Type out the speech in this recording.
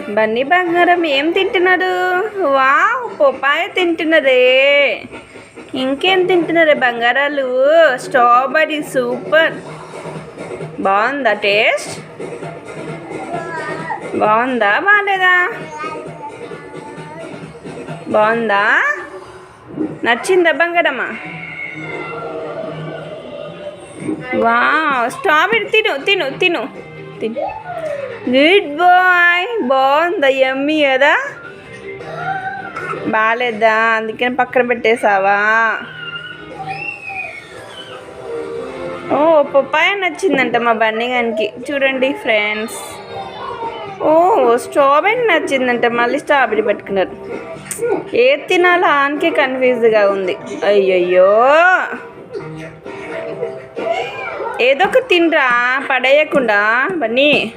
బన్నీ బంగారం ఏం తింటున్నాడు? వావ్, పపాయ తింటున్నదే. ఇంకేం తింటున్నారే బంగారాలు? Strawberry super. బాగుందా టేస్ట్? బాగుందా బాగాలేదా? బాగుందా? నచ్చిందా బంగారమ్మా? వావ్, స్ట్రాబెర్రీ తిను తిను తిను తిను. Goodbye. బాగుందా? యమ్మీ కదా? బాగాలేదా? అందుకని పక్కన పెట్టేసావా? ఓ, పపాయ నచ్చిందంట మా బన్నీ గానికి. చూడండి ఫ్రెండ్స్. ఓ, స్ట్రాబెర్రీ నచ్చిందంట. మళ్ళీ స్ట్రాబెర్రీ పెట్టుకున్నారు. ఏది తినాలా ఆనికి కన్ఫ్యూజ్గా ఉంది. అయ్యయ్యో, ఏదో ఒక తినరా, పడేయకుండా బన్నీ.